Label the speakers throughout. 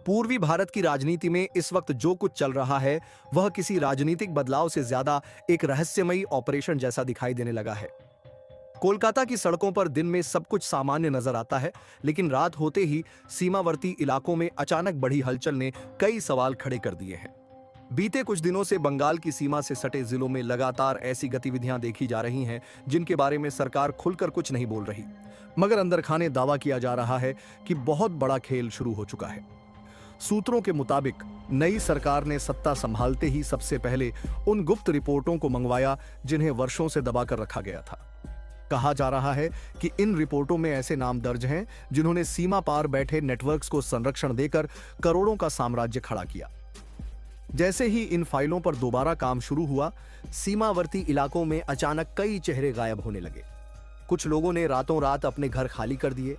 Speaker 1: पूर्वी भारत की राजनीति में इस वक्त जो कुछ चल रहा है वह किसी राजनीतिक बदलाव से ज्यादा एक रहस्यमयी ऑपरेशन जैसा दिखाई देने लगा है। कोलकाता की सड़कों पर दिन में सब कुछ सामान्य नजर आता है, लेकिन रात होते ही सीमावर्ती इलाकों में अचानक बढ़ी हलचल ने कई सवाल खड़े कर दिए हैं। बीते कुछ दिनों से बंगाल की सीमा से सटे जिलों में लगातार ऐसी गतिविधियां देखी जा रही हैं जिनके बारे में सरकार खुलकर कुछ नहीं बोल रही, मगर अंदर खाने दावा किया जा रहा है कि बहुत बड़ा खेल शुरू हो चुका है। सूत्रों के मुताबिक नई सरकार ने सत्ता संभालते ही सबसे पहले उन गुप्त रिपोर्टों को मंगवाया जिन्हें वर्षों से दबाकर रखा गया था। कहा जा रहा है कि इन रिपोर्टों में ऐसे नाम दर्ज हैं जिन्होंने सीमा पार बैठे नेटवर्क्स को संरक्षण देकर करोड़ों का साम्राज्य खड़ा किया। जैसे ही इन फाइलों पर दोबारा काम शुरू हुआ, सीमावर्ती इलाकों में अचानक कई चेहरे गायब होने लगे। कुछ लोगों ने रातों रात अपने घर खाली कर दिए,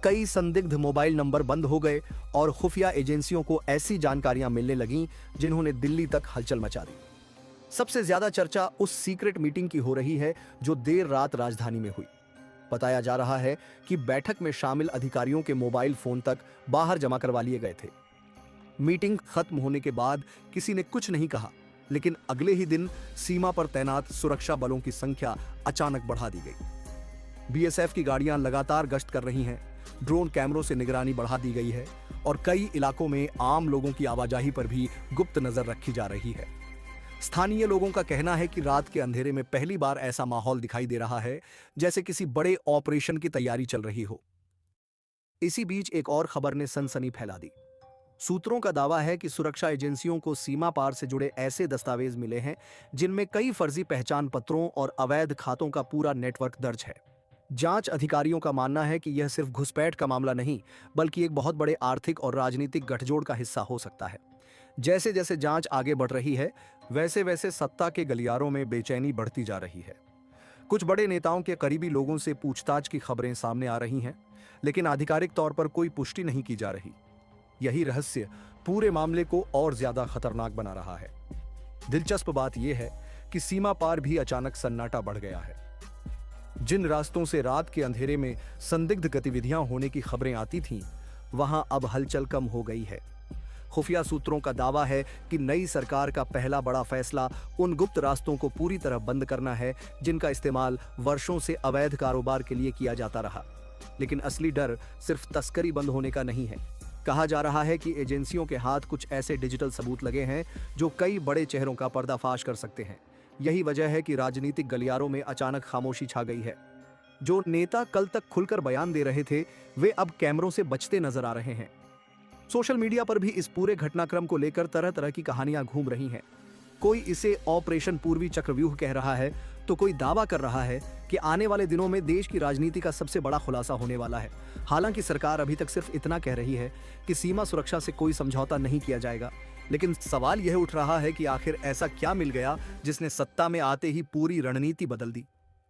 Speaker 1: कई संदिग्ध मोबाइल नंबर बंद हो गए और खुफिया एजेंसियों को ऐसी जानकारियां मिलने लगीं जिन्होंने दिल्ली तक हलचल मचा दी। सबसे ज्यादा चर्चा उस सीक्रेट मीटिंग की हो रही है जो देर रात राजधानी में हुई। बताया जा रहा है कि बैठक में शामिल अधिकारियों के मोबाइल फोन तक बाहर जमा करवा लिए गए थे। मीटिंग खत्म होने के बाद किसी ने कुछ नहीं कहा, लेकिन अगले ही दिन सीमा पर तैनात सुरक्षा बलों की संख्या अचानक बढ़ा दी गई। बीएसएफ की गाड़ियां लगातार गश्त कर रही हैं, ड्रोन कैमरों से निगरानी बढ़ा दी गई है और कई इलाकों में आम लोगों की आवाजाही पर भी गुप्त नजर रखी जा रही है। स्थानीय लोगों का कहना है कि रात के अंधेरे में पहली बार ऐसा माहौल दिखाई दे रहा है जैसे किसी बड़े ऑपरेशन की तैयारी चल रही हो। इसी बीच एक और खबर ने सनसनी फैला दी। सूत्रों का दावा है कि सुरक्षा एजेंसियों को सीमा पार से जुड़े ऐसे दस्तावेज मिले हैं जिनमें कई फर्जी पहचान पत्रों और अवैध खातों का पूरा नेटवर्क दर्ज है। जांच अधिकारियों का मानना है कि यह सिर्फ घुसपैठ का मामला नहीं, बल्कि एक बहुत बड़े आर्थिक और राजनीतिक गठजोड़ का हिस्सा हो सकता है। जैसे जैसे जांच आगे बढ़ रही है, वैसे वैसे सत्ता के गलियारों में बेचैनी बढ़ती जा रही है। कुछ बड़े नेताओं के करीबी लोगों से पूछताछ की खबरें सामने आ रही हैं, लेकिन आधिकारिक तौर पर कोई पुष्टि नहीं की जा रही। यही रहस्य पूरे मामले को और ज्यादा खतरनाक बना रहा है। दिलचस्प बात यह है कि सीमा पार भी अचानक सन्नाटा बढ़ गया है। जिन रास्तों से रात के अंधेरे में संदिग्ध गतिविधियां होने की खबरें आती थीं, वहां अब हलचल कम हो गई है। खुफिया सूत्रों का दावा है कि नई सरकार का पहला बड़ा फैसला उन गुप्त रास्तों को पूरी तरह बंद करना है जिनका इस्तेमाल वर्षों से अवैध कारोबार के लिए किया जाता रहा। लेकिन असली डर सिर्फ तस्करी बंद होने का नहीं है। कहा जा रहा है कि एजेंसियों के हाथ कुछ ऐसे डिजिटल सबूत लगे हैं जो कई बड़े चेहरों का पर्दाफाश कर सकते हैं। यही वजह है कि राजनीतिक गलियारों में अचानक खामोशी छा गई है। जो नेता कल तक खुलकर बयान दे रहे थे, वे अब कैमरों से बचते नजर आ रहे हैं। सोशल मीडिया पर भी इस पूरे घटनाक्रम को लेकर तरह तरह की कहानियां घूम रही हैं। कोई इसे ऑपरेशन पूर्वी चक्रव्यूह कह रहा है, तो कोई दावा कर रहा है कि आने वाले दिनों में देश की राजनीति का सबसे बड़ा खुलासा होने वाला है। हालांकि सरकार अभी तक सिर्फ इतना कह रही है कि सीमा सुरक्षा से कोई समझौता नहीं किया जाएगा, लेकिन सवाल यह उठ रहा है कि आखिर ऐसा क्या मिल गया जिसने सत्ता में आते ही पूरी रणनीति बदल दी।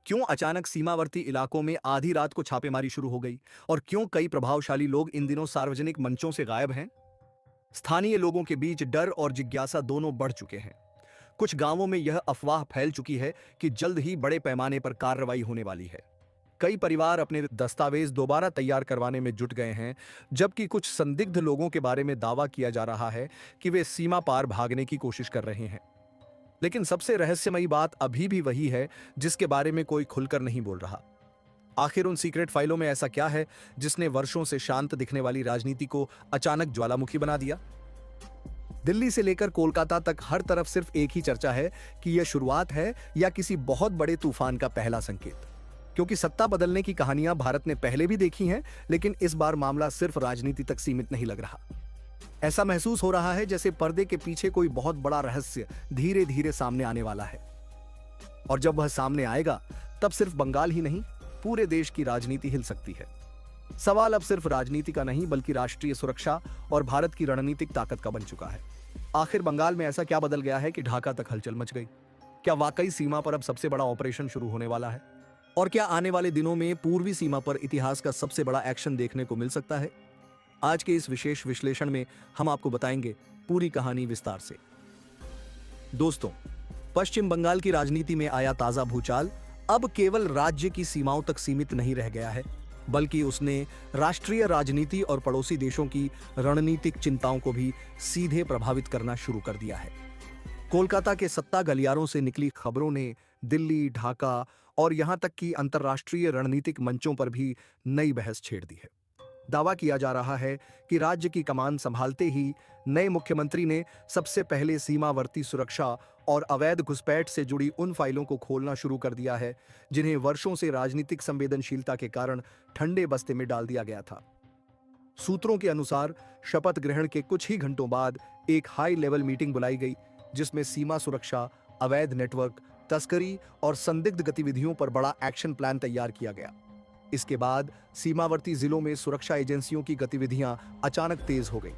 Speaker 1: क्यों अचानक सीमावर्ती इलाकों में आधी रात को छापेमारी शुरू हो गई और क्यों कई प्रभावशाली लोग इन दिनों सार्वजनिक मंचों से गायब हैं? स्थानीय लोगों के बीच डर और जिज्ञासा दोनों बढ़ चुके हैं। कुछ गांवों में यह अफवाह फैल चुकी है कि जल्द ही बड़े पैमाने पर कार्रवाई होने वाली है। कई परिवार अपने दस्तावेज दोबारा तैयार करवाने में जुट गए हैं, जबकि कुछ संदिग्ध लोगों के बारे में दावा किया जा रहा है कि वे सीमा पार भागने की कोशिश कर रहे हैं। लेकिन सबसे रहस्यमयी बात अभी भी वही है जिसके बारे में कोई खुलकर नहीं बोल रहा। आखिर उन सीक्रेट फाइलों में ऐसा क्या है जिसने वर्षों से शांत दिखने वाली राजनीति को अचानक ज्वालामुखी बना दिया? दिल्ली से लेकर कोलकाता तक हर तरफ सिर्फ एक ही चर्चा है कि यह शुरुआत है या किसी बहुत बड़े तूफान का पहला संकेत। क्योंकि सत्ता बदलने की कहानियां भारत ने पहले भी देखी हैं, लेकिन इस बार मामला सिर्फ राजनीति तक सीमित नहीं लग रहा। ऐसा महसूस हो रहा है जैसे पर्दे के पीछे कोई बहुत बड़ा रहस्य धीरे धीरे सामने आने वाला है। और जब वह सामने आएगा, तब सिर्फ बंगाल ही नहीं, पूरे देश की राजनीति हिल सकती है। सवाल अब सिर्फ राजनीति का नहीं, बल्कि राष्ट्रीय सुरक्षा और भारत की रणनीतिक ताकत का बन चुका है। आखिर बंगाल में ऐसा क्या बदल गया है कि ढाका तक हलचल मच गई? क्या वाकई सीमा पर अब सबसे बड़ा ऑपरेशन शुरू होने वाला है? और क्या आने वाले दिनों में पूर्वी सीमा पर इतिहास का सबसे बड़ा एक्शन देखने को मिल सकता है? आज के इस विशेष विश्लेषण में हम आपको बताएंगे पूरी कहानी विस्तार से। दोस्तों, पश्चिम बंगाल की राजनीति में आया ताजा भूचाल अब केवल राज्य की सीमाओं तक सीमित नहीं रह गया है। बल्कि उसने राष्ट्रीय राजनीति और पड़ोसी देशों की रणनीतिक चिंताओं को भी सीधे प्रभावित करना शुरू कर दिया है। कोलकाता के सत्ता गलियारों से निकली खबरों ने दिल्ली, ढाका और यहां तक कि अंतर्राष्ट्रीय रणनीतिक मंचों पर भी नई बहस छेड़ दी है। दावा किया जा रहा है कि राज्य की कमान संभालते ही नए मुख्यमंत्री ने सबसे पहले सीमावर्ती सुरक्षा और अवैध घुसपैठ से जुड़ी उन फाइलों को खोलना शुरू कर दिया है जिन्हें वर्षों से राजनीतिक संवेदनशीलता के कारण ठंडे बस्ते में डाल दिया गया था। सूत्रों के अनुसार शपथ ग्रहण के कुछ ही घंटों बाद एक हाई लेवल मीटिंग बुलाई गई जिसमें सीमा सुरक्षा, अवैध नेटवर्क, तस्करी और संदिग्ध गतिविधियों पर बड़ा एक्शन प्लान तैयार किया गया। इसके बाद सीमावर्ती जिलों में सुरक्षा एजेंसियों की गतिविधियां अचानक तेज हो गईं।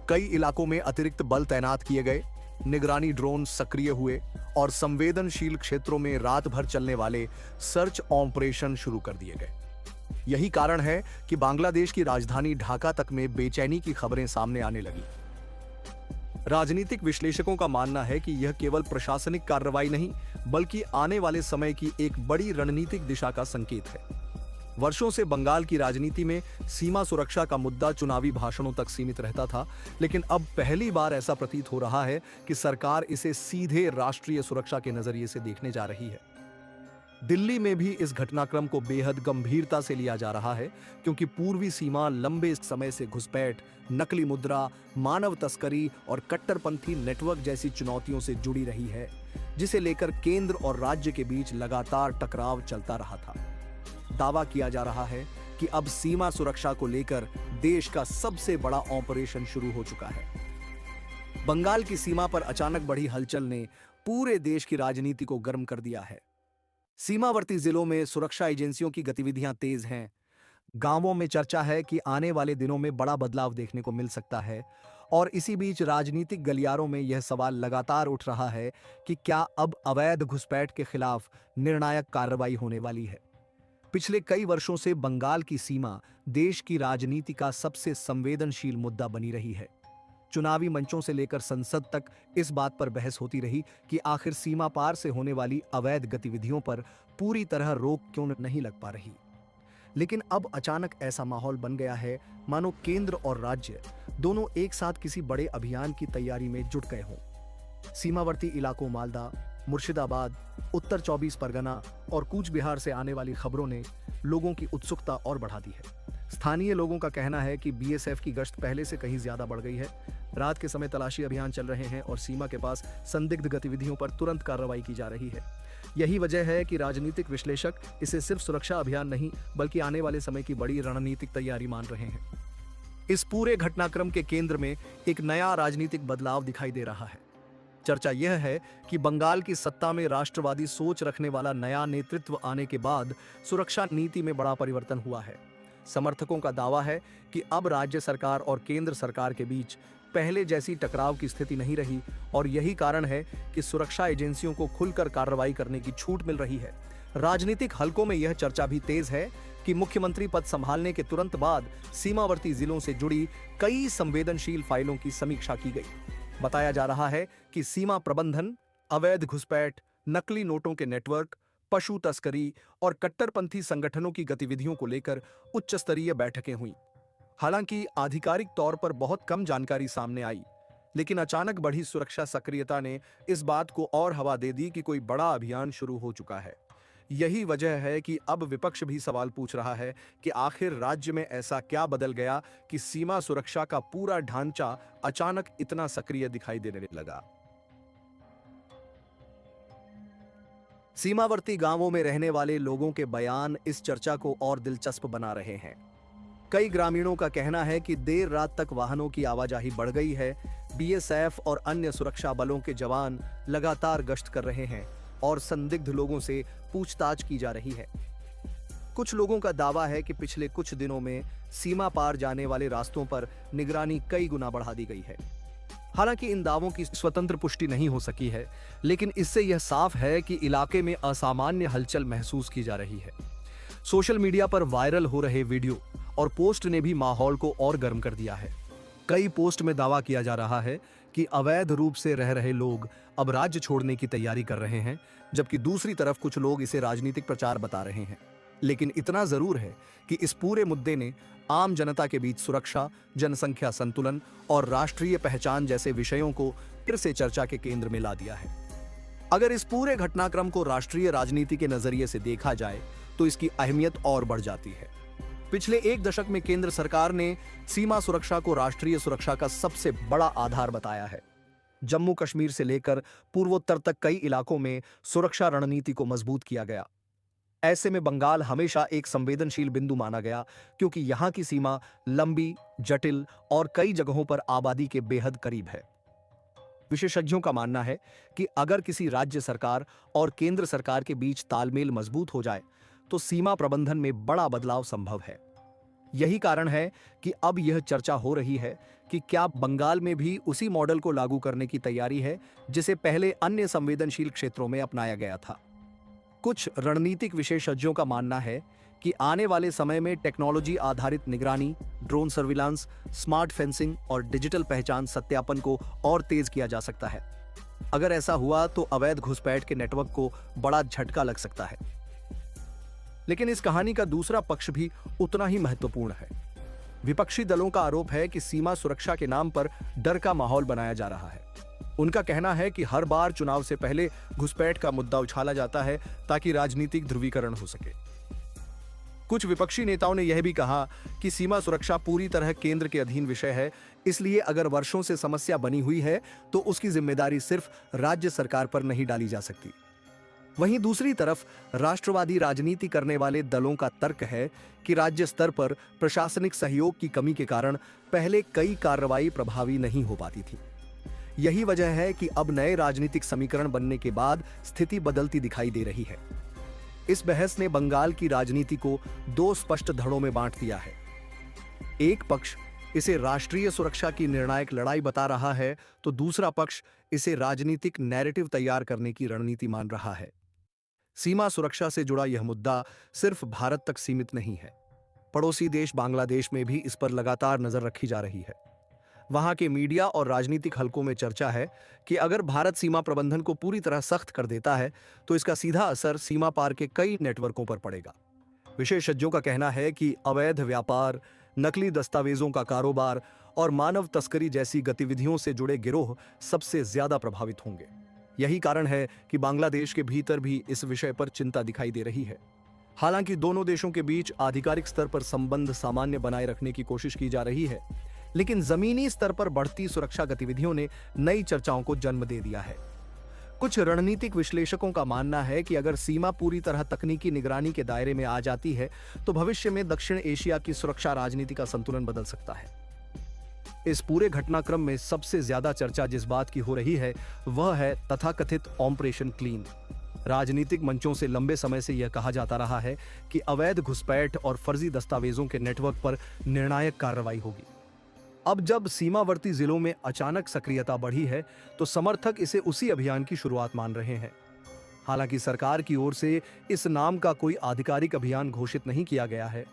Speaker 1: कई इलाकों में अतिरिक्त बल तैनात किए गए, निगरानी ड्रोन सक्रिय हुए और संवेदनशील क्षेत्रों में रात भर चलने वाले सर्च ऑपरेशन शुरू कर दिए गए। यही कारण है कि बांग्लादेश की राजधानी ढाका तक में बेचैनी की खबरें सामने आने लगी। राजनीतिक विश्लेषकों का मानना है कि यह केवल प्रशासनिक कार्रवाई नहीं, बल्कि आने वाले समय की एक बड़ी रणनीतिक दिशा का संकेत है। वर्षों से बंगाल की राजनीति में सीमा सुरक्षा का मुद्दा चुनावी भाषणों तक सीमित रहता था, लेकिन अब पहली बार ऐसा प्रतीत हो रहा है कि सरकार इसे सीधे राष्ट्रीय सुरक्षा के नजरिए से देखने जा रही है। दिल्ली में भी इस घटनाक्रम को बेहद गंभीरता से लिया जा रहा है, क्योंकि पूर्वी सीमा लंबे समय से घुसपैठ, नकली मुद्रा, मानव तस्करी और कट्टरपंथी नेटवर्क जैसी चुनौतियों से जुड़ी रही है, जिसे लेकर केंद्र और राज्य के बीच लगातार टकराव चलता रहा था। दावा किया जा रहा है कि अब सीमा सुरक्षा को लेकर देश का सबसे बड़ा ऑपरेशन शुरू हो चुका है। बंगाल की सीमा पर अचानक बढ़ी हलचल ने पूरे देश की राजनीति को गर्म कर दिया है। सीमावर्ती जिलों में सुरक्षा एजेंसियों की गतिविधियां तेज हैं। गांवों में चर्चा है कि आने वाले दिनों में बड़ा बदलाव देखने को मिल सकता है, और इसी बीच राजनीतिक गलियारों में यह सवाल लगातार उठ रहा है कि क्या अब अवैध घुसपैठ के खिलाफ निर्णायक कार्रवाई होने वाली है। पिछले कई वर्षों से बंगाल की सीमा देश की राजनीति का सबसे संवेदनशील मुद्दा बनी रही है। चुनावी मंचों से लेकर संसद तक इस बात पर बहस होती रही कि आखिर सीमा पार से होने वाली अवैध गतिविधियों पर पूरी तरह रोक क्यों नहीं लग पा रही। लेकिन अब अचानक ऐसा माहौल बन गया है मानो केंद्र और राज्य दोनों एक साथ किसी बड़े अभियान की तैयारी में जुट गए हों। सीमावर्ती इलाकों मालदा, मुर्शिदाबाद, उत्तर 24 परगना और कूच बिहार से आने वाली खबरों ने लोगों की उत्सुकता और बढ़ा दी है। स्थानीय लोगों का कहना है कि बीएसएफ की गश्त पहले से कहीं ज्यादा बढ़ गई है। रात के समय तलाशी अभियान चल रहे हैं और सीमा के पास संदिग्ध गतिविधियों पर तुरंत कार्रवाई की जा रही है। यही वजह है कि राजनीतिक विश्लेषक इसे सिर्फ सुरक्षा अभियान नहीं, बल्कि आने वाले समय की बड़ी रणनीतिक तैयारी मान रहे हैं। इस पूरे घटनाक्रम के केंद्र में एक नया राजनीतिक बदलाव दिखाई दे रहा है। चर्चा यह है कि बंगाल की सत्ता में राष्ट्रवादी सोच रखने वाला नया नेतृत्व आने के बाद सुरक्षा नीति में बड़ा परिवर्तन हुआ है। समर्थकों का दावा है कि अब राज्य सरकार और केंद्र सरकार के बीच पहले जैसी टकराव की स्थिति नहीं रही, और यही कारण है कि सुरक्षा एजेंसियों को खुलकर कार्रवाई करने की छूट मिल रही है। राजनीतिक हलकों में यह चर्चा भी तेज है कि मुख्यमंत्री पद संभालने के तुरंत बाद सीमावर्ती जिलों से जुड़ी कई संवेदनशील फाइलों की समीक्षा की गई। बताया जा रहा है कि सीमा प्रबंधन, अवैध घुसपैठ, नकली नोटों के नेटवर्क, पशु तस्करी और कट्टरपंथी संगठनों की गतिविधियों को लेकर उच्च स्तरीय बैठकें हुईं। हालांकि आधिकारिक तौर पर बहुत कम जानकारी सामने आई, लेकिन अचानक बढ़ी सुरक्षा सक्रियता ने इस बात को और हवा दे दी कि कोई बड़ा अभियान शुरू हो चुका है। यही वजह है कि अब विपक्ष भी सवाल पूछ रहा है कि आखिर राज्य में ऐसा क्या बदल गया कि सीमा सुरक्षा का पूरा ढांचा अचानक इतना सक्रिय दिखाई देने लगा। सीमावर्ती गांवों में रहने वाले लोगों के बयान इस चर्चा को और दिलचस्प बना रहे हैं। कई ग्रामीणों का कहना है कि देर रात तक वाहनों की आवाजाही बढ़ गई है। बीएसएफ और अन्य सुरक्षा बलों के जवान लगातार गश्त कर रहे हैं और संदिग्ध लोगों से पूछताछ की जा रही है। कुछ लोगों का दावा है कि पिछले कुछ दिनों में सीमा पार जाने वाले रास्तों पर निगरानी कई गुना बढ़ा दी गई है। हालांकि इन दावों की स्वतंत्र पुष्टि नहीं हो सकी है, लेकिन इससे यह साफ है कि इलाके में असामान्य हलचल महसूस की जा रही है। सोशल मीडिया पर वायरल हो रहे वीडियो और पोस्ट ने भी माहौल को और गर्म कर दिया है। कई पोस्ट में दावा किया जा रहा है कि अवैध रूप से रह रहे लोग अब राज्य छोड़ने की तैयारी कर रहे हैं, जबकि दूसरी तरफ कुछ लोग इसे राजनीतिक प्रचार बता रहे हैं। लेकिन इतना जरूर है कि इस पूरे मुद्दे ने आम जनता के बीच सुरक्षा, जनसंख्या संतुलन और राष्ट्रीय पहचान जैसे विषयों को फिर से चर्चा के केंद्र में ला दिया है। अगर इस पूरे घटनाक्रम को राष्ट्रीय राजनीति के नजरिए से देखा जाए तो इसकी अहमियत और बढ़ जाती है। पिछले एक दशक में केंद्र सरकार ने सीमा सुरक्षा को राष्ट्रीय सुरक्षा का सबसे बड़ा आधार बताया है। जम्मू कश्मीर से लेकर पूर्वोत्तर तक कई इलाकों में सुरक्षा रणनीति को मजबूत किया गया। ऐसे में बंगाल हमेशा एक संवेदनशील बिंदु माना गया, क्योंकि यहां की सीमा लंबी, जटिल और कई जगहों पर आबादी के बेहद करीब है। विशेषज्ञों का मानना है कि अगर किसी राज्य सरकार और केंद्र सरकार के बीच तालमेल मजबूत हो जाए तो सीमा प्रबंधन में बड़ा बदलाव संभव है। यही कारण है कि अब यह चर्चा हो रही है कि क्या बंगाल में भी उसी मॉडल को लागू करने की तैयारी है जिसे पहले अन्य संवेदनशील क्षेत्रों में अपनाया गया था। कुछ रणनीतिक विशेषज्ञों का मानना है कि आने वाले समय में टेक्नोलॉजी आधारित निगरानी, ड्रोन सर्विलांस, स्मार्ट फेंसिंग और डिजिटल पहचान सत्यापन को और तेज किया जा सकता है। अगर ऐसा हुआ तो अवैध घुसपैठ के नेटवर्क को बड़ा झटका लग सकता है। लेकिन इस कहानी का दूसरा पक्ष भी उतना ही महत्वपूर्ण है। विपक्षी दलों का आरोप है कि सीमा सुरक्षा के नाम पर डर का माहौल बनाया जा रहा है। उनका कहना है कि हर बार चुनाव से पहले घुसपैठ का मुद्दा उछाला जाता है ताकि राजनीतिक ध्रुवीकरण हो सके। कुछ विपक्षी नेताओं ने यह भी कहा कि सीमा सुरक्षा पूरी तरह केंद्र के अधीन विषय है, इसलिए अगर वर्षों से समस्या बनी हुई है तो उसकी जिम्मेदारी सिर्फ राज्य सरकार पर नहीं डाली जा सकती। वहीं दूसरी तरफ राष्ट्रवादी राजनीति करने वाले दलों का तर्क है कि राज्य स्तर पर प्रशासनिक सहयोग की कमी के कारण पहले कई कार्रवाई प्रभावी नहीं हो पाती थी। यही वजह है कि अब नए राजनीतिक समीकरण बनने के बाद स्थिति बदलती दिखाई दे रही है। इस बहस ने बंगाल की राजनीति को दो स्पष्ट धड़ों में बांट दिया है। एक पक्ष इसे राष्ट्रीय सुरक्षा की निर्णायक लड़ाई बता रहा है तो दूसरा पक्ष इसे राजनीतिक नैरेटिव तैयार करने की रणनीति मान रहा है। सीमा सुरक्षा से जुड़ा यह मुद्दा सिर्फ भारत तक सीमित नहीं है। पड़ोसी देश बांग्लादेश में भी इस पर लगातार नजर रखी जा रही है। वहां के मीडिया और राजनीतिक हलकों में चर्चा है कि अगर भारत सीमा प्रबंधन को पूरी तरह सख्त कर देता है तो इसका सीधा असर सीमा पार के कई नेटवर्कों पर पड़ेगा। विशेषज्ञों का कहना है कि अवैध व्यापार, नकली दस्तावेजों का कारोबार और मानव तस्करी जैसी गतिविधियों से जुड़े गिरोह सबसे ज्यादा प्रभावित होंगे। यही कारण है कि बांग्लादेश के भीतर भी इस विषय पर चिंता दिखाई दे रही है। हालांकि दोनों देशों के बीच आधिकारिक स्तर पर संबंध सामान्य बनाए रखने की कोशिश की जा रही है, लेकिन जमीनी स्तर पर बढ़ती सुरक्षा गतिविधियों ने नई चर्चाओं को जन्म दे दिया है। कुछ रणनीतिक विश्लेषकों का मानना है कि अगर सीमा पूरी तरह तकनीकी निगरानी के दायरे में आ जाती है तो भविष्य में दक्षिण एशिया की सुरक्षा राजनीति का संतुलन बदल सकता है। इस पूरे घटनाक्रम में सबसे ज्यादा चर्चा जिस बात की हो रही है वह है तथाकथित ऑपरेशन क्लीन। राजनीतिक मंचों से लंबे समय से यह कहा जाता रहा है कि अवैध घुसपैठ और फर्जी दस्तावेजों के नेटवर्क पर निर्णायक कार्रवाई होगी। अब जब सीमावर्ती जिलों में अचानक सक्रियता बढ़ी है तो समर्थक इसे उसी अभियान की शुरुआत मान रहे हैं। हालांकि सरकार की ओर से इस नाम का कोई आधिकारिक अभियान घोषित नहीं किया गया है,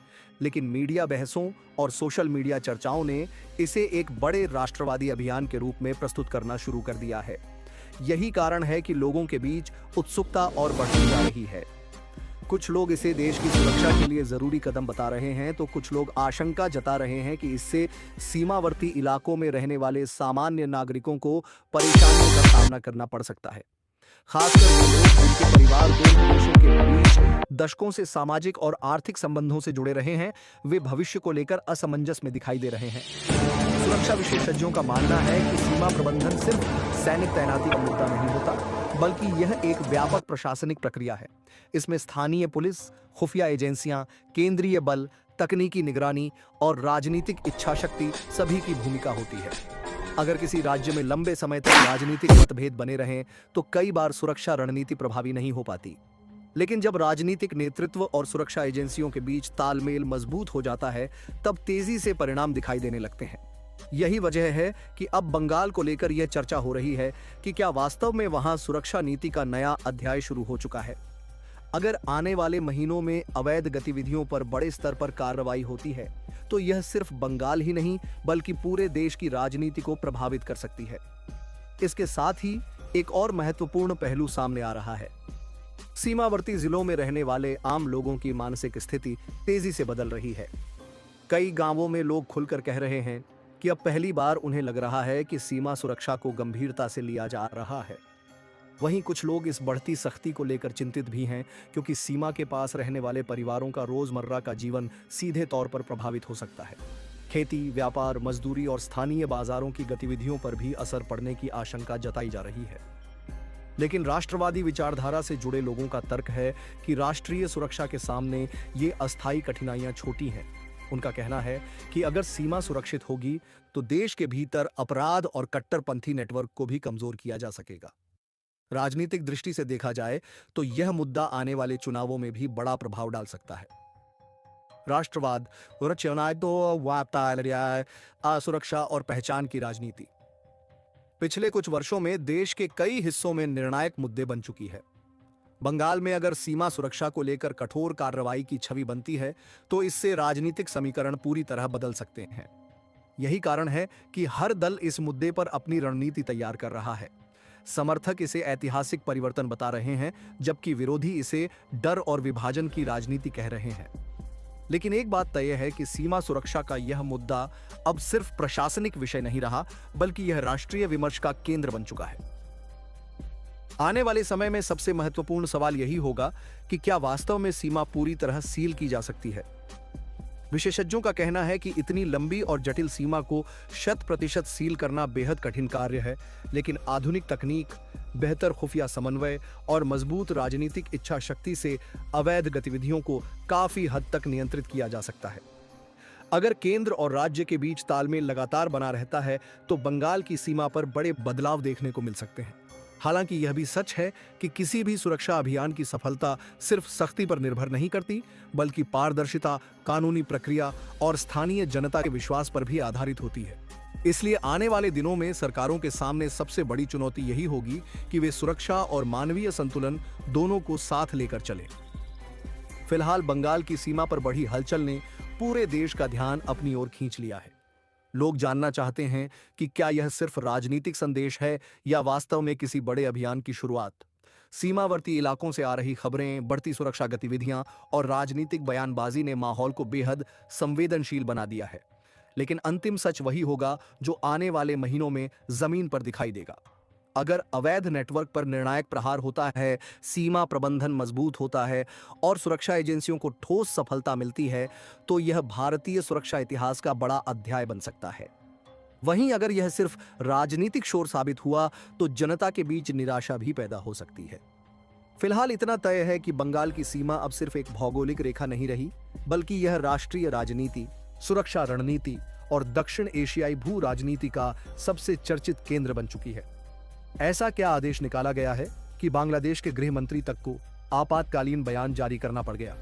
Speaker 1: लेकिन मीडिया बहसों और सोशल मीडिया चर्चाओं ने इसे एक बड़े राष्ट्रवादी अभियान के रूप में प्रस्तुत करना शुरू कर दिया है। यही कारण है कि लोगों के बीच उत्सुकता और बढ़ती जा रही है। कुछ लोग इसे देश की सुरक्षा के लिए जरूरी कदम बता रहे हैं तो कुछ लोग आशंका जता रहे हैं कि इससे सीमावर्ती इलाकों में रहने वाले सामान्य नागरिकों को परेशानियों का सामना करना पड़ सकता है। खासकर वो लोग जिनके परिवार दोनों देशों के बीच दशकों से सामाजिक और आर्थिक संबंधों से जुड़े रहे हैं, वे भविष्य को लेकर असमंजस में दिखाई दे रहे हैं। सुरक्षा विशेषज्ञों का मानना है कि सीमा प्रबंधन सिर्फ सैनिक तैनाती का मुद्दा नहीं होता, बल्कि यह एक व्यापक प्रशासनिक प्रक्रिया है। इसमें स्थानीय पुलिस, खुफिया एजेंसियां, केंद्रीय बल, तकनीकी निगरानी और राजनीतिक इच्छाशक्ति सभी की भूमिका होती है। अगर किसी राज्य में लंबे समय तक राजनीतिक मतभेद बने रहें तो कई बार सुरक्षा रणनीति प्रभावी नहीं हो पाती। लेकिन जब राजनीतिक नेतृत्व और सुरक्षा एजेंसियों के बीच तालमेल मजबूत हो जाता है तब तेजी से परिणाम दिखाई देने लगते हैं। यही वजह है कि अब बंगाल को लेकर यह चर्चा हो रही है कि क्या वास्तव में वहां सुरक्षा नीति का नया अध्याय शुरू हो चुका है। अगर आने वाले महीनों में अवैध गतिविधियों पर बड़े स्तर पर कार्रवाई होती है तो यह सिर्फ बंगाल ही नहीं बल्कि पूरे देश की राजनीति को प्रभावित कर सकती है। इसके साथ ही एक और महत्वपूर्ण पहलू सामने आ रहा है। सीमावर्ती जिलों में रहने वाले आम लोगों की मानसिक स्थिति तेजी से बदल रही है। कई गांवों में लोग खुलकर कह रहे हैं कि अब पहली बार उन्हें लग रहा है कि सीमा सुरक्षा को गंभीरता से लिया जा रहा है। वहीं कुछ लोग इस बढ़ती सख्ती को लेकर चिंतित भी हैं, क्योंकि सीमा के पास रहने वाले परिवारों का रोजमर्रा का जीवन सीधे तौर पर प्रभावित हो सकता है। खेती, व्यापार, मजदूरी और स्थानीय बाजारों की गतिविधियों पर भी असर पड़ने की आशंका जताई जा रही है। लेकिन राष्ट्रवादी विचारधारा से जुड़े लोगों का तर्क है कि राष्ट्रीय सुरक्षा के सामने ये अस्थायी कठिनाइयां छोटी हैं। उनका कहना है कि अगर सीमा सुरक्षित होगी तो देश के भीतर अपराध और कट्टरपंथी नेटवर्क को भी कमजोर किया जा सकेगा। राजनीतिक दृष्टि से देखा जाए तो यह मुद्दा आने वाले चुनावों में भी बड़ा प्रभाव डाल सकता है। राष्ट्रवाद, सुरक्षा और पहचान की राजनीति पिछले कुछ वर्षों में देश के कई हिस्सों में निर्णायक मुद्दे बन चुकी है। बंगाल में अगर सीमा सुरक्षा को लेकर कठोर कार्रवाई की छवि बनती है तो इससे राजनीतिक समीकरण पूरी तरह बदल सकते हैं। यही कारण है कि हर दल इस मुद्दे पर अपनी रणनीति तैयार कर रहा है। समर्थक इसे ऐतिहासिक परिवर्तन बता रहे हैं, जबकि विरोधी इसे डर और विभाजन की राजनीति कह रहे हैं। लेकिन एक बात तय है कि सीमा सुरक्षा का यह मुद्दा अब सिर्फ प्रशासनिक विषय नहीं रहा, बल्कि यह राष्ट्रीय विमर्श का केंद्र बन चुका है। आने वाले समय में सबसे महत्वपूर्ण सवाल यही होगा कि क्या वास्तव में सीमा पूरी तरह सील की जा सकती है। विशेषज्ञों का कहना है कि इतनी लंबी और जटिल सीमा को 100% सील करना बेहद कठिन कार्य है, लेकिन आधुनिक तकनीक, बेहतर खुफिया समन्वय और मजबूत राजनीतिक इच्छा शक्ति से अवैध गतिविधियों को काफी हद तक नियंत्रित किया जा सकता है। अगर केंद्र और राज्य के बीच तालमेल लगातार बना रहता है तो बंगाल की सीमा पर बड़े बदलाव देखने को मिल सकते हैं। हालांकि यह भी सच है कि किसी भी सुरक्षा अभियान की सफलता सिर्फ सख्ती पर निर्भर नहीं करती, बल्कि पारदर्शिता, कानूनी प्रक्रिया और स्थानीय जनता के विश्वास पर भी आधारित होती है। इसलिए आने वाले दिनों में सरकारों के सामने सबसे बड़ी चुनौती यही होगी कि वे सुरक्षा और मानवीय संतुलन दोनों को साथ लेकर चलें। फिलहाल बंगाल की सीमा पर बढ़ी हलचल ने पूरे देश का ध्यान अपनी ओर खींच लिया है। लोग जानना चाहते हैं कि क्या यह सिर्फ राजनीतिक संदेश है या वास्तव में किसी बड़े अभियान की शुरुआत। सीमावर्ती इलाकों से आ रही खबरें, बढ़ती सुरक्षा गतिविधियां और राजनीतिक बयानबाजी ने माहौल को बेहद संवेदनशील बना दिया है। लेकिन अंतिम सच वही होगा जो आने वाले महीनों में जमीन पर दिखाई देगा। अगर अवैध नेटवर्क पर निर्णायक प्रहार होता है, सीमा प्रबंधन मजबूत होता है और सुरक्षा एजेंसियों को ठोस सफलता मिलती है, तो यह भारतीय सुरक्षा इतिहास का बड़ा अध्याय बन सकता है। वहीं अगर यह सिर्फ राजनीतिक शोर साबित हुआ तो जनता के बीच निराशा भी पैदा हो सकती है। फिलहाल इतना तय है कि बंगाल की सीमा अब सिर्फ एक भौगोलिक रेखा नहीं रही, बल्कि यह राष्ट्रीय राजनीति, सुरक्षा रणनीति और दक्षिण एशियाई भू राजनीति का सबसे चर्चित केंद्र बन चुकी है। ऐसा क्या आदेश निकाला गया है कि बांग्लादेश के गृह मंत्री तक को आपातकालीन बयान जारी करना पड़ गया।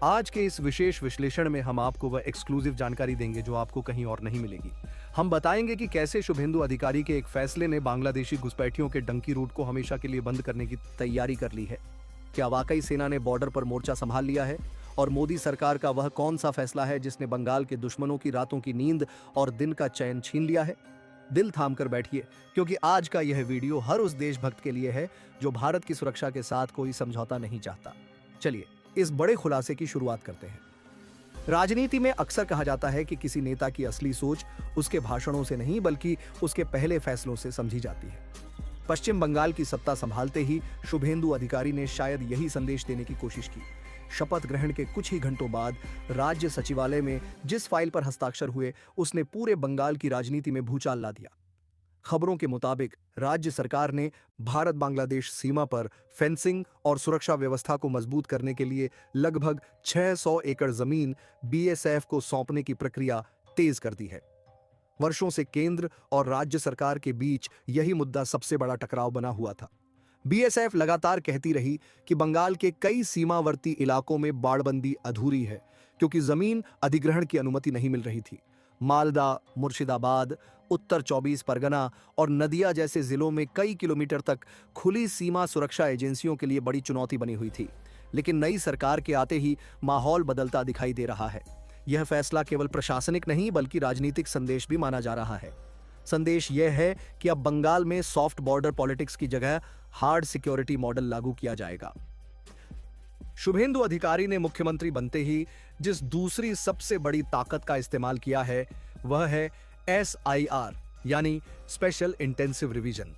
Speaker 1: आज के इस विशेष विश्लेषण में हम आपको वह एक्सक्लूसिव जानकारी देंगे जो आपको कहीं और नहीं मिलेगी। हम बताएंगे कि कैसे शुभेंदु अधिकारी के एक फैसले ने बांग्लादेशी घुसपैठियों के डंकी रूट को हमेशा के लिए बंद करने की तैयारी कर ली है। क्या वाकई सेना ने बॉर्डर पर मोर्चा संभाल लिया है? और मोदी सरकार का वह कौन सा फैसला है जिसने बंगाल के दुश्मनों की रातों की नींद और दिन का चैन छीन लिया है? दिल थाम कर बैठिए, क्योंकि आज का यह वीडियो हर उस देशभक्त के लिए है जो भारत की सुरक्षा के साथ कोई समझौता नहीं चाहता। चलिए इस बड़े खुलासे की शुरुआत करते हैं। राजनीति में अक्सर कहा जाता है कि किसी नेता की असली सोच उसके भाषणों से नहीं, बल्कि उसके पहले फैसलों से समझी जाती है। पश्चिम बंगाल की सत्ता संभालते ही शुभेंदु अधिकारी ने शायद यही संदेश देने की कोशिश की। शपथ ग्रहण के कुछ ही घंटों बाद राज्य सचिवालय में जिस फाइल पर हस्ताक्षर हुए, उसने पूरे बंगाल की राजनीति में भूचाल ला दिया। खबरों के मुताबिक राज्य सरकार ने भारत बांग्लादेश सीमा पर फेंसिंग और सुरक्षा व्यवस्था को मजबूत करने के लिए लगभग 600 एकड़ जमीन बीएसएफ को सौंपने की प्रक्रिया तेज कर दी है। वर्षों से केंद्र और राज्य सरकार के बीच यही मुद्दा सबसे बड़ा टकराव बना हुआ था। बीएसएफ लगातार कहती रही कि बंगाल के कई सीमावर्ती इलाकों में बाड़बंदी अधूरी है, क्योंकि जमीन अधिग्रहण की अनुमति नहीं मिल रही थी। मालदा, मुर्शिदाबाद, उत्तर 24 परगना और नदिया जैसे जिलों में कई किलोमीटर तक खुली सीमा सुरक्षा एजेंसियों के लिए बड़ी चुनौती बनी हुई थी। लेकिन नई सरकार के आते ही माहौल बदलता दिखाई दे रहा है। यह फैसला केवल प्रशासनिक नहीं, बल्कि राजनीतिक संदेश भी माना जा रहा है। संदेश यह है कि अब बंगाल में सॉफ्ट बॉर्डर पॉलिटिक्स की जगह हार्ड सिक्योरिटी मॉडल लागू किया जाएगा। शुभेंदु अधिकारी ने मुख्यमंत्री बनते ही जिस दूसरी सबसे बड़ी ताकत का इस्तेमाल किया है वह है SIR यानी स्पेशल इंटेंसिव रिवीजन।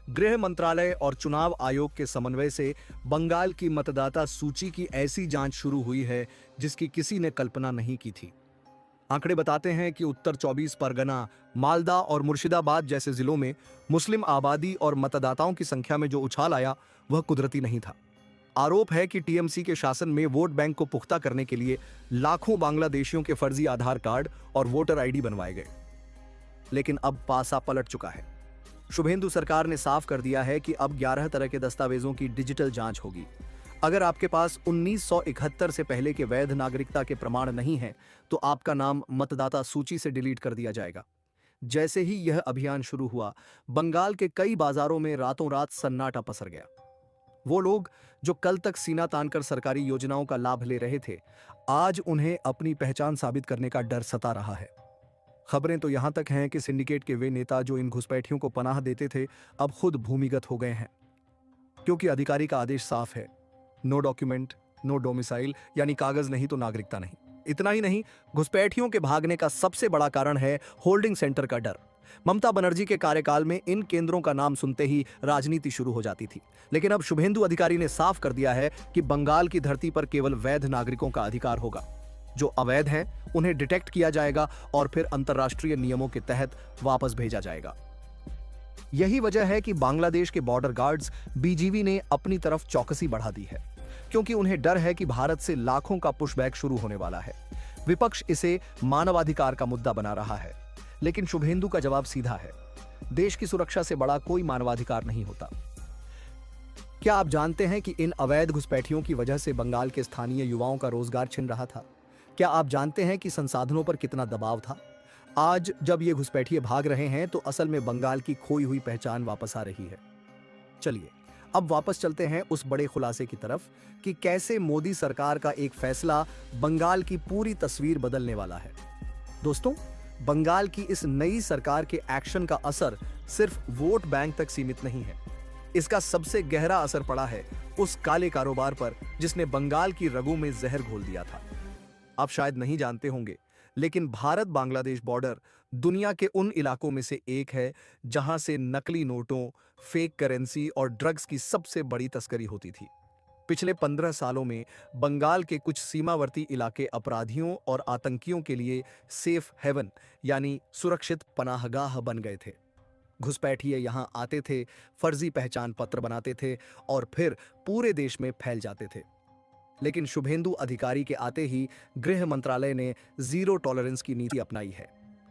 Speaker 1: गृह मंत्रालय और चुनाव आयोग के समन्वय से बंगाल की मतदाता सूची की ऐसी जांच शुरू हुई है जिसकी किसी ने कल्पना नहीं की थी। आंकड़े बताते हैं कि उत्तर 24 परगना, मालदा और मुर्शिदाबाद जैसे जिलों में मुस्लिम आबादी और मतदाताओं की संख्या में जो उछाल आया वह कुदरती नहीं था। आरोप है कि टीएमसी के शासन में वोट बैंक को पुख्ता करने के लिए लाखों बांग्लादेशियों के फर्जी आधार कार्ड और वोटर आईडी बनवाए गए। लेकिन अब पासा पलट चुका है। शुभेंदु सरकार ने साफ कर दिया है कि अब 11 तरह के दस्तावेजों की डिजिटल जांच होगी। अगर आपके पास 1971 से पहले के वैध नागरिकता के प्रमाण नहीं है तो आपका नाम मतदाता सूची से डिलीट कर दिया जाएगा। जैसे ही यह अभियान शुरू हुआ, बंगाल के कई बाजारों में रातों रात सन्नाटा पसर गया। वो लोग जो कल तक सीना तानकर सरकारी योजनाओं का लाभ ले रहे थे, आज उन्हें अपनी पहचान साबित करने का डर सता रहा है। खबरें तो यहां तक हैं कि सिंडिकेट के वे नेता जो इन घुसपैठियों को पनाह देते थे, अब खुद भूमिगत हो गए हैं, क्योंकि अधिकारी का आदेश साफ है, नो डॉक्यूमेंट नो डोमिसाइल, यानी कागज नहीं तो नागरिकता नहीं। इतना ही नहीं, घुसपैठियों के भागने का सबसे बड़ा कारण है होल्डिंग सेंटर का डर। ममता बनर्जी के कार्यकाल में इन केंद्रों का नाम सुनते ही राजनीति शुरू हो जाती थी, लेकिन अब शुभेंदु अधिकारी ने साफ कर दिया है कि बंगाल की धरती पर केवल वैध नागरिकों का अधिकार होगा। जो अवैध हैं उन्हें डिटेक्ट किया जाएगा और फिर अंतर्राष्ट्रीय नियमों के तहत वापस भेजा जाएगा। यही वजह है कि बांग्लादेश के बॉर्डर गार्ड्स BGV ने अपनी तरफ चौकसी बढ़ा दी है, क्योंकि उन्हें डर है कि भारत से लाखों का पुशबैक शुरू होने वाला है। विपक्ष इसे मानवाधिकार का मुद्दा बना रहा है, लेकिन शुभेंदु का जवाब सीधा है, देश की सुरक्षा से बड़ा कोई मानवाधिकार नहीं होता। क्या आप जानते हैं कि इन अवैध घुसपैठियों की वजह से बंगाल के स्थानीय युवाओं का रोजगार छिन रहा था? क्या आप जानते हैं कि संसाधनों पर कितना दबाव था? आज जब ये घुसपैठिए भाग रहे हैं तो असल में बंगाल की खोई हुई पहचान वापस आ रही है। चलिए अब वापस चलते हैं उस बड़े खुलासे की तरफ कि कैसे मोदी सरकार का एक फैसला बंगाल की पूरी तस्वीर बदलने वाला है। दोस्तों, बंगाल की इस नई सरकार के एक्शन का असर सिर्फ वोट बैंक तक सीमित नहीं है। इसका सबसे गहरा असर पड़ा है उस काले कारोबार पर जिसने बंगाल की रगों में जहर घोल दिया था। आप शायद नहीं जानते होंगे, लेकिन भारत बांग्लादेश बॉर्डर दुनिया के उन इलाकों में से एक है जहां से नकली नोटों, फेक करेंसी और ड्रग्स की सबसे बड़ी तस्करी होती थी। पिछले 15 सालों में बंगाल के कुछ सीमावर्ती इलाके अपराधियों और आतंकियों के लिए सेफ हेवन यानी सुरक्षित पनाहगाह बन गए थे। घुसपैठिए यहां आते थे, फर्जी पहचान पत्र बनाते थे और फिर पूरे देश में फैल जाते थे। लेकिन शुभेंदु अधिकारी के आते ही गृह मंत्रालय ने जीरो टॉलरेंस की नीति अपनाई है।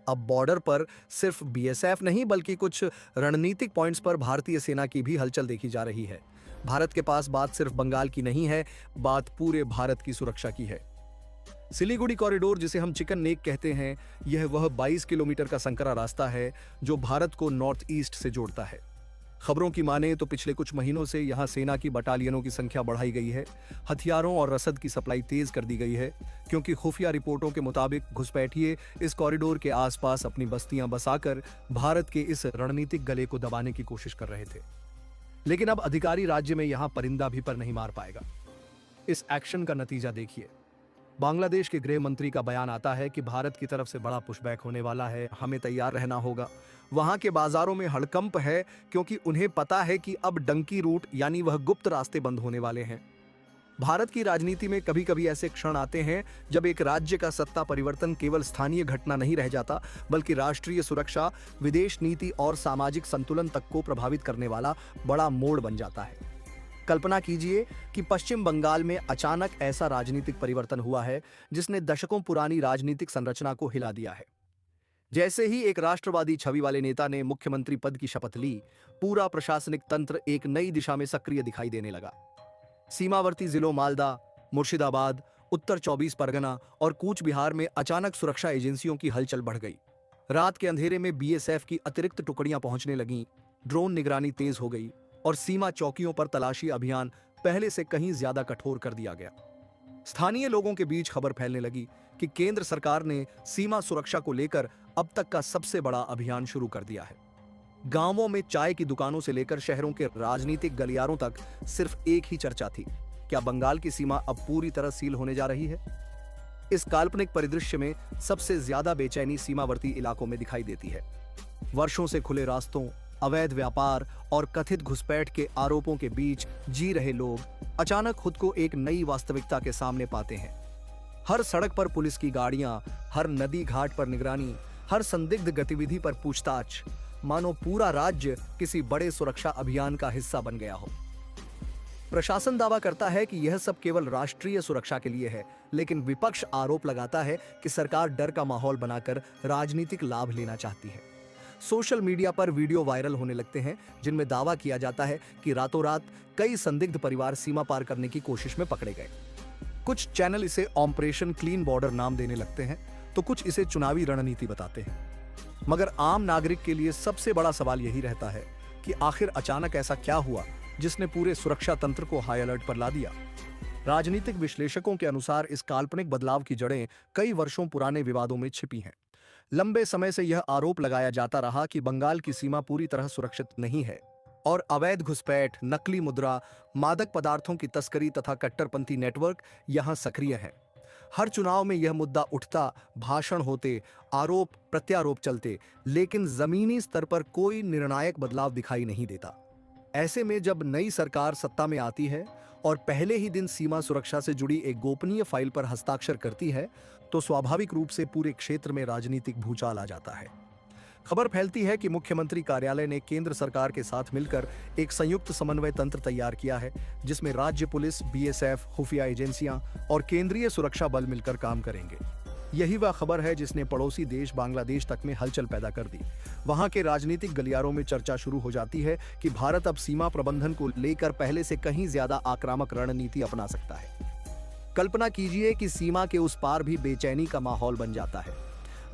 Speaker 1: अब बॉर्डर पर सिर्फ BSF नहीं बल्कि कुछ रणनीतिक पॉइंट्स पर भारतीय सेना की भी हलचल देखी जा रही है। भारत के पास बात सिर्फ बंगाल की नहीं है, बात पूरे भारत की सुरक्षा की है। सिलीगुड़ी कॉरिडोर, जिसे हम चिकन नेक कहते हैं, यह वह 22 किलोमीटर का संकरा रास्ता है जो भारत को नॉर्थ ईस्ट से जोड़ता है। खबरों की माने तो पिछले कुछ महीनों से यहां सेना की बटालियनों की संख्या बढ़ाई गई है, हथियारों और रसद की सप्लाई तेज कर दी गई है, क्योंकि खुफिया रिपोर्टों के मुताबिक घुसपैठिए इस कॉरिडोर के आसपास अपनी बस्तियां बसाकर भारत के इस रणनीतिक गले को दबाने की कोशिश कर रहे थे। लेकिन अब अधिकारी राज्य में यहां परिंदा भी पर नहीं मार पाएगा। इस एक्शन का नतीजा देखिए। बांग्लादेश के गृह मंत्री का बयान आता है कि भारत की तरफ से बड़ा पुशबैक होने वाला है, हमें तैयार रहना होगा। वहां के बाजारों में हड़कंप है, क्योंकि उन्हें पता है कि अब डंकी रूट यानी वह गुप्त रास्ते बंद होने वाले हैं। भारत की राजनीति में कभी कभी ऐसे क्षण आते हैं जब एक राज्य का सत्ता परिवर्तन केवल स्थानीय घटना नहीं रह जाता, बल्कि राष्ट्रीय सुरक्षा, विदेश नीति और सामाजिक संतुलन तक को प्रभावित करने वाला बड़ा मोड़ बन जाता है। कल्पना कीजिए कि पश्चिम बंगाल में अचानक ऐसा राजनीतिक परिवर्तन हुआ है जिसने दशकों पुरानी राजनीतिक संरचना को हिला दिया है। जैसे ही एक राष्ट्रवादी छवि वाले नेता ने मुख्यमंत्री पद की शपथ ली, पूरा प्रशासनिक तंत्र एक नई दिशा में सक्रिय दिखाई देने लगा। सीमावर्ती जिलों मालदा, मुर्शिदाबाद, उत्तर 24 परगना और कूच बिहार में अचानक सुरक्षा एजेंसियों की हलचल बढ़ गई। रात के अंधेरे में BSF की अतिरिक्त टुकड़ियां पहुंचने लगीं, ड्रोन निगरानी तेज हो गई और सीमा चौकियों पर तलाशी अभियान पहले से कहीं ज्यादा कठोर कर दिया गया। स्थानीय लोगों के बीच खबर फैलने लगी कि केंद्र सरकार ने सीमा सुरक्षा को लेकर अब तक का सबसे बड़ा अभियान शुरू कर दिया है। गांवों में चाय की दुकानों से लेकर शहरों के राजनीतिक गलियारों तक सिर्फ एक ही चर्चा थी, क्या बंगाल की सीमा अब पूरी तरह सील होने जा रही है? इस काल्पनिक परिदृश्य में सबसे ज्यादा बेचैनी सीमावर्ती इलाकों में दिखाई देती है। वर्षों से खुले रास्तों, अवैध व्यापार और कथित घुसपैठ के आरोपों के बीच जी रहे लोग अचानक खुद को एक नई वास्तविकता के सामने पाते हैं। हर सड़क पर पुलिस की गाड़ियां, हर नदी घाट पर निगरानी, हर संदिग्ध गतिविधि पर पूछताछ, मानो पूरा राज्य किसी बड़े सुरक्षा अभियान का हिस्सा बन गया हो। प्रशासन दावा करता है कि यह सब केवल राष्ट्रीय सुरक्षा के लिए है, लेकिन विपक्ष आरोप लगाता है कि सरकार डर का माहौल बनाकर राजनीतिक लाभ लेना चाहती है। सोशल मीडिया पर वीडियो वायरल होने लगते हैं जिनमें दावा किया जाता है कि रातों रात कई संदिग्ध परिवार सीमा पार करने की कोशिश में पकड़े गए। कुछ चैनल इसे ऑपरेशन क्लीन बॉर्डर नाम देने लगते हैं, तो कुछ इसे चुनावी रणनीति बताते हैं। मगर आम नागरिक के लिए सबसे बड़ा सवाल यही रहता है कि आखिर अचानक ऐसा क्या हुआ जिसने पूरे सुरक्षा तंत्र को हाई अलर्ट पर ला दिया। राजनीतिक विश्लेषकों के अनुसार इस काल्पनिक बदलाव की जड़ें कई वर्षों पुराने विवादों में छिपी हैं। लंबे समय से यह आरोप लगाया जाता रहा कि बंगाल की सीमा पूरी तरह सुरक्षित नहीं है और अवैध घुसपैठ, नकली मुद्रा, मादक पदार्थों की तस्करी तथा कट्टरपंथी नेटवर्क यहां सक्रिय हैं। हर चुनाव में यह मुद्दा उठता, भाषण होते, आरोप प्रत्यारोप चलते, लेकिन जमीनी स्तर पर कोई निर्णायक बदलाव दिखाई नहीं देता। ऐसे में जब नई सरकार सत्ता में आती है और पहले ही दिन सीमा सुरक्षा से जुड़ी एक गोपनीय फाइल पर हस्ताक्षर करती है, तो स्वाभाविक रूप से पूरे क्षेत्र में राजनीतिक भूचाल आ जाता है। खबर फैलती है कि मुख्यमंत्री कार्यालय ने केंद्र सरकार के साथ मिलकर एक संयुक्त समन्वय तंत्र तैयार किया है, जिसमें राज्य पुलिस, बीएसएफ, खुफिया एजेंसियां और केंद्रीय सुरक्षा बल मिलकर काम करेंगे। यही वह खबर है जिसने पड़ोसी देश बांग्लादेश तक में हलचल पैदा कर दी। वहां के राजनीतिक गलियारों में चर्चा शुरू हो जाती है कि भारत अब सीमा प्रबंधन को लेकर पहले से कहीं ज्यादा आक्रामक रणनीति अपना सकता है। कल्पना कीजिए कि सीमा के उस पार भी बेचैनी का माहौल बन जाता है।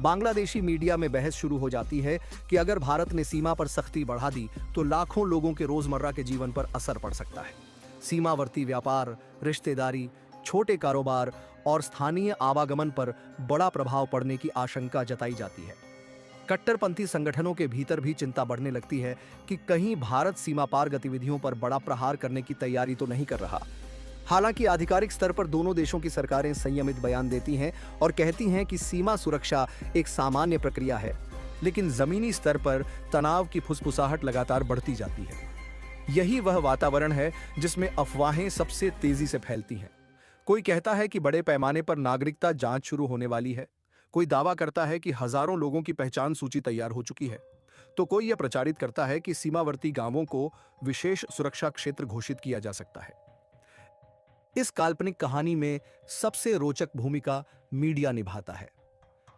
Speaker 1: बांग्लादेशी मीडिया में बहस शुरू हो जाती है कि अगर भारत ने सीमा पर सख्ती बढ़ा दी तो लाखों लोगों के रोजमर्रा के जीवन पर असर पड़ सकता है। सीमावर्ती व्यापार, रिश्तेदारी, छोटे कारोबार और स्थानीय आवागमन पर बड़ा प्रभाव पड़ने की आशंका जताई जाती है। कट्टरपंथी संगठनों के भीतर भी चिंता बढ़ने लगती है कि कहीं भारत सीमा पार गतिविधियों पर बड़ा प्रहार करने की तैयारी तो नहीं कर रहा। हालांकि आधिकारिक स्तर पर दोनों देशों की सरकारें संयमित बयान देती हैं और कहती हैं कि सीमा सुरक्षा एक सामान्य प्रक्रिया है, लेकिन जमीनी स्तर पर तनाव की फुसफुसाहट लगातार बढ़ती जाती है। यही वह वातावरण है जिसमें अफवाहें सबसे तेजी से फैलती हैं। कोई कहता है कि बड़े पैमाने पर नागरिकता जांच शुरू होने वाली है, कोई दावा करता है कि हजारों लोगों की पहचान सूची तैयार हो चुकी है, तो कोई यह प्रचारित करता है कि सीमावर्ती गांवों को विशेष सुरक्षा क्षेत्र घोषित किया जा सकता है। इस काल्पनिक कहानी में सबसे रोचक भूमिका मीडिया निभाता है।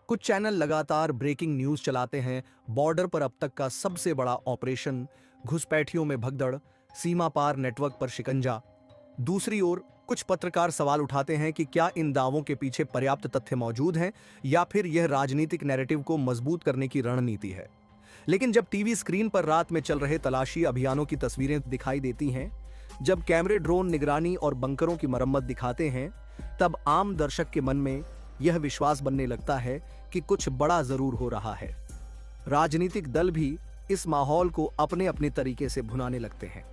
Speaker 1: कुछ चैनल लगातार ब्रेकिंग न्यूज चलाते हैं, बॉर्डर पर अब तक का सबसे बड़ा ऑपरेशन, घुसपैठियों में भगदड़, सीमा पार नेटवर्क पर शिकंजा। दूसरी ओर कुछ पत्रकार सवाल उठाते हैं कि क्या इन दावों के पीछे पर्याप्त तथ्य मौजूद हैं या फिर यह राजनीतिक नैरेटिव को मजबूत करने की रणनीति है। लेकिन जब टीवी स्क्रीन पर रात में चल रहे तलाशी अभियानों की तस्वीरें दिखाई देती हैं, जब कैमरे ड्रोन निगरानी और बंकरों की मरम्मत दिखाते हैं, तब आम दर्शक के मन में यह विश्वास बनने लगता है कि कुछ बड़ा जरूर हो रहा है। राजनीतिक दल भी इस माहौल को अपने अपने तरीके से भुनाने लगते हैं।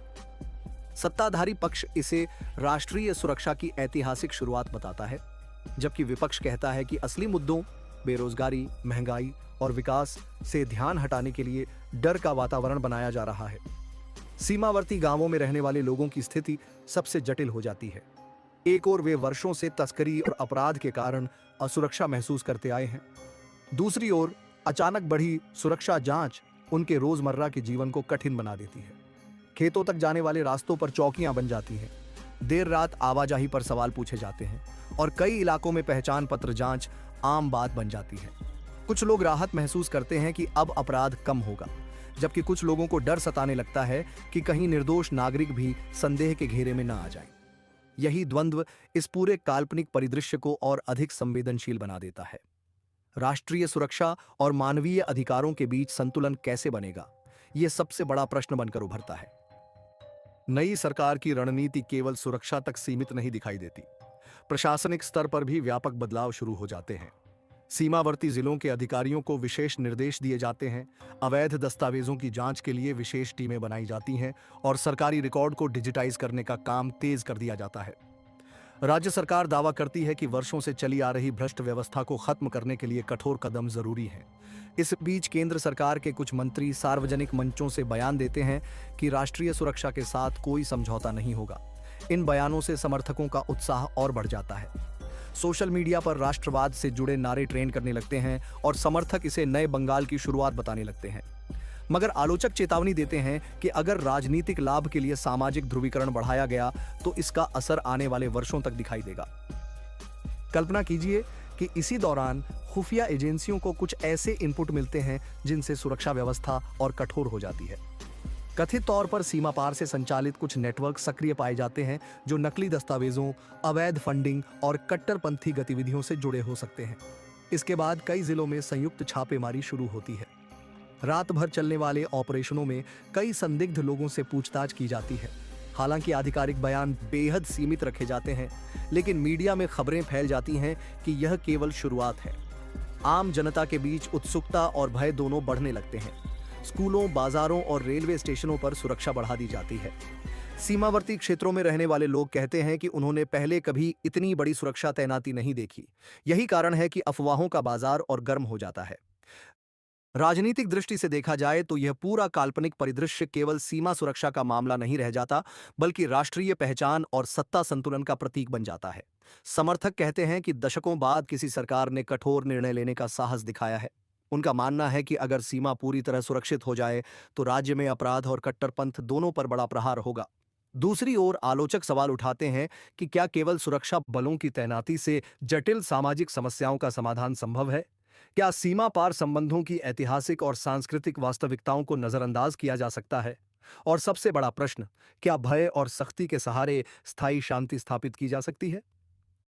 Speaker 1: सत्ताधारी पक्ष इसे राष्ट्रीय सुरक्षा की ऐतिहासिक शुरुआत बताता है, जबकि विपक्ष कहता है कि असली मुद्दों, बेरोजगारी, महंगाई और विकास से ध्यान हटाने के लिए डर का वातावरण बनाया जा रहा है। सीमावर्ती गांवों में रहने वाले लोगों की स्थिति सबसे जटिल हो जाती है। एक ओर वे वर्षों से तस्करी और अपराध के कारण असुरक्षा महसूस करते आए हैं, दूसरी ओर अचानक बढ़ी सुरक्षा जांच उनके रोजमर्रा के जीवन को कठिन बना देती है। खेतों तक जाने वाले रास्तों पर चौकियां बन जाती हैं, देर रात आवाजाही पर सवाल पूछे जाते हैं और कई इलाकों में पहचान पत्र जांच आम बात बन जाती है। कुछ लोग राहत महसूस करते हैं कि अब अपराध कम होगा, जबकि कुछ लोगों को डर सताने लगता है कि कहीं निर्दोष नागरिक भी संदेह के घेरे में न आ जाएं। यही द्वंद्व इस पूरे काल्पनिक परिदृश्य को और अधिक संवेदनशील बना देता है। राष्ट्रीय सुरक्षा और मानवीय अधिकारों के बीच संतुलन कैसे बनेगा, यह सबसे बड़ा प्रश्न बनकर उभरता है। नई सरकार की रणनीति केवल सुरक्षा तक सीमित नहीं दिखाई देती। प्रशासनिक स्तर पर भी व्यापक बदलाव शुरू हो जाते हैं। सीमावर्ती जिलों के अधिकारियों को विशेष निर्देश दिए जाते हैं, अवैध दस्तावेजों की जांच के लिए विशेष टीमें बनाई जाती हैं और सरकारी रिकॉर्ड को डिजिटाइज करने का काम तेज कर दिया जाता है। राज्य सरकार दावा करती है कि वर्षों से चली आ रही भ्रष्ट व्यवस्था को खत्म करने के लिए कठोर कदम जरूरी हैं। इस बीच केंद्र सरकार के कुछ मंत्री सार्वजनिक मंचों से बयान देते हैं कि राष्ट्रीय सुरक्षा के साथ कोई समझौता नहीं होगा। इन बयानों से समर्थकों का उत्साह और बढ़ जाता है। सोशल मीडिया पर राष्ट्रवाद से जुड़े नारे ट्रेंड करने लगते हैं और समर्थक इसे नए बंगाल की शुरुआत बताने लगते हैं। मगर आलोचक चेतावनी देते हैं कि अगर राजनीतिक लाभ के लिए सामाजिक ध्रुवीकरण बढ़ाया गया तो इसका असर आने वाले वर्षों तक दिखाई देगा। कल्पना कीजिए कि इसी दौरान खुफिया एजेंसियों को कुछ ऐसे इनपुट मिलते हैं जिनसे सुरक्षा व्यवस्था और कठोर हो जाती है। कथित तौर पर सीमा पार से संचालित कुछ नेटवर्क सक्रिय पाए जाते हैं जो नकली दस्तावेजों, अवैध फंडिंग और कट्टरपंथी गतिविधियों से जुड़े हो सकते हैं। इसके बाद कई जिलों में संयुक्त छापेमारी शुरू होती है। रात भर चलने वाले ऑपरेशनों में कई संदिग्ध लोगों से पूछताछ की जाती है। हालांकि आधिकारिक बयान बेहद सीमित रखे जाते हैं, लेकिन मीडिया में खबरें फैल जाती हैं कि यह केवल शुरुआत है। आम जनता के बीच उत्सुकता और भय दोनों बढ़ने लगते हैं। स्कूलों, बाजारों और रेलवे स्टेशनों पर सुरक्षा बढ़ा दी जाती है। सीमावर्ती क्षेत्रों में रहने वाले लोग कहते हैं कि उन्होंने पहले कभी इतनी बड़ी सुरक्षा तैनाती नहीं देखी। यही कारण है कि अफवाहों का बाजार और गर्म हो जाता है। राजनीतिक दृष्टि से देखा जाए तो यह पूरा काल्पनिक परिदृश्य केवल सीमा सुरक्षा का मामला नहीं रह जाता, बल्कि राष्ट्रीय पहचान और सत्ता संतुलन का प्रतीक बन जाता है। समर्थक कहते हैं कि दशकों बाद किसी सरकार ने कठोर निर्णय लेने का साहस दिखाया है। उनका मानना है कि अगर सीमा पूरी तरह सुरक्षित हो जाए तो राज्य में अपराध और कट्टरपंथ दोनों पर बड़ा प्रहार होगा। दूसरी ओर आलोचक सवाल उठाते हैं कि क्या केवल सुरक्षा बलों की तैनाती से जटिल सामाजिक समस्याओं का समाधान संभव है? क्या सीमा पार संबंधों की ऐतिहासिक और सांस्कृतिक वास्तविकताओं को नजरअंदाज किया जा सकता है? और सबसे बड़ा प्रश्न, क्या भय और सख्ती के सहारे स्थायी शांति स्थापित की जा सकती है?